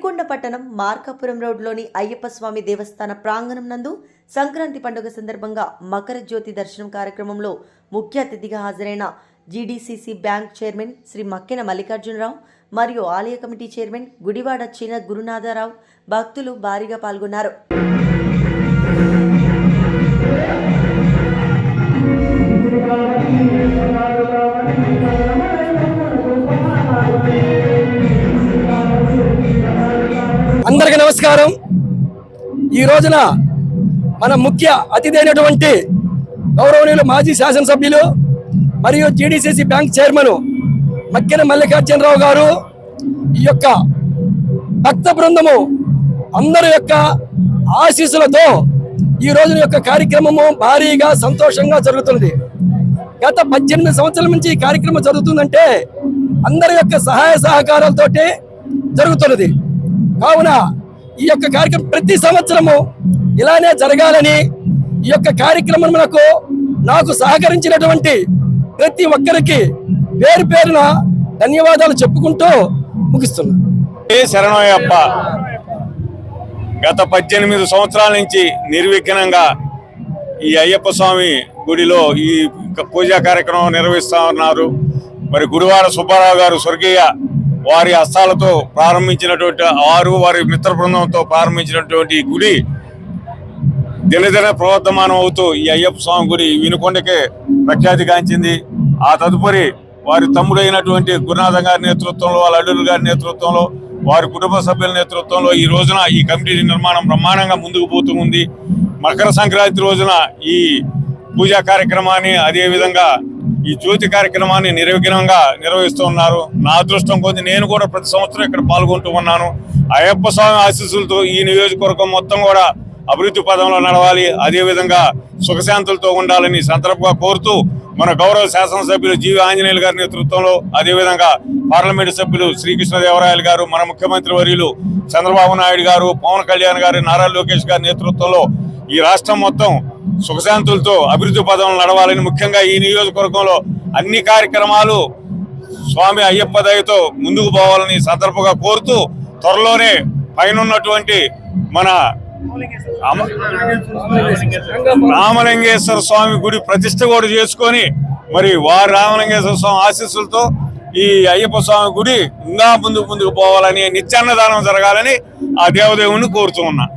వినుకొండ పట్టణం మార్కాపురం రోడ్లోని అయ్యప్ప స్వామి దేవస్థాన ప్రాంగణం నందు సంక్రాంతి పండుగ సందర్భంగా మకర జ్యోతి దర్శనం కార్యక్రమంలో ముఖ్య అతిథిగా హాజరైన GDCC bank chairman Shri Makkena Mallikarjunarao మరియు ఆలయ కమిటీ చైర్మన్ గుడివాడ చిన గురునాథరావు భక్తులు భారీగా పాల్గొన్నారు. అందరికీ నమస్కారం. ఈ రోజున మన ముఖ్య అతిథి అయినటువంటి గౌరవనీయులు మాజీ శాసనసభ్యులు మరియు GDCC bank chairman Makkena Mallikarjunarao గారు ఈ యొక్క భక్త బృందము అందరి యొక్క ఆశీస్సులతో ఈ రోజున యొక్క కార్యక్రమము భారీగా సంతోషంగా జరుగుతుంది. గత 18 సంవత్సరాల నుంచి ఈ కార్యక్రమం జరుగుతుందంటే అందరి యొక్క సహాయ సహకారాలతోటి జరుగుతున్నది. కావున ఈ యొక్క కార్యక్రమం ప్రతి సంవత్సరము ఇలానే జరగాలని ఈ యొక్క కార్యక్రమం నాకు సహకరించినటువంటి ప్రతి ఒక్కరికి పేరు పేరున ధన్యవాదాలు చెప్పుకుంటూ ముగిస్తున్నాను. శరణయ్యప్ప గత 18 సంవత్సరాల నుంచి నిర్విఘ్నంగా ఈ అయ్యప్ప స్వామి గుడిలో ఈ పూజా కార్యక్రమం నిర్వహిస్తూ ఉన్నారు. మరి గుడివాడ సుబ్బారావు గారు స్వర్గీయ వారి హస్తాలతో ప్రారంభించినటువంటి వారి మిత్ర బృందంతో ప్రారంభించినటువంటి గుడి దినదిన ప్రవర్ధమానం అవుతూ ఈ అయ్యప్ప స్వామి గుడి వినుకొండకే ప్రఖ్యాతిగాంచింది. ఆ తదుపరి వారి తమ్ముడైనటువంటి గురునాథం గారి నేతృత్వంలో, వాళ్ళ అల్లుడు గారి నేతృత్వంలో, వారి కుటుంబ సభ్యుల నేతృత్వంలో ఈ రోజున ఈ కమిటీ నిర్మాణం బ్రహ్మాండంగా ముందుకు పోతూ ఉంది. మకర సంక్రాంతి రోజున ఈ పూజా కార్యక్రమాన్ని, అదేవిధంగా ఈ జ్యోతి కార్యక్రమాన్ని నిర్విఘ్నంగా నిర్వహిస్తూ ఉన్నారు. నా అదృష్టం కొద్ది నేను కూడా ప్రతి సంవత్సరం ఇక్కడ పాల్గొంటూ ఉన్నాను. అయ్యప్ప స్వామి ఆశీస్సులతో ఈ నియోజకవర్గం మొత్తం కూడా అభివృద్ధి పదంలో నడవాలి, అదేవిధంగా సుఖశాంతులతో ఉండాలని సందర్భంగా కోరుతూ మన గౌరవ శాసనసభ్యులు జీవి ఆంజనేయులు గారి నేతృత్వంలో, అదేవిధంగా పార్లమెంటు సభ్యులు శ్రీకృష్ణదేవరాయలు గారు, మన ముఖ్యమంత్రి వర్యులు చంద్రబాబు నాయుడు గారు, పవన్ కళ్యాణ్ గారు, నారా లోకేష్ గారి నేతృత్వంలో ఈ రాష్ట్రం మొత్తం సుఖశాంతులతో అభివృద్ధి పదంలో నడవాలని, ముఖ్యంగా ఈ నియోజకవర్గంలో అన్ని కార్యక్రమాలు స్వామి అయ్యప్ప దయతో ముందుకు పోవాలని సందర్భంగా కోరుతూ త్వరలోనే పైనటువంటి మన రామలింగేశ్వర స్వామి గుడి ప్రతిష్ఠ కూడా చేసుకొని మరి వారి రామలింగేశ్వర స్వామి ఆశీస్సులతో ఈ అయ్యప్ప స్వామి గుడి ఇంకా ముందుకు పోవాలని, నిత్యాన్నదానం జరగాలని ఆ దేవదేవుని కోరుతూ ఉన్నా.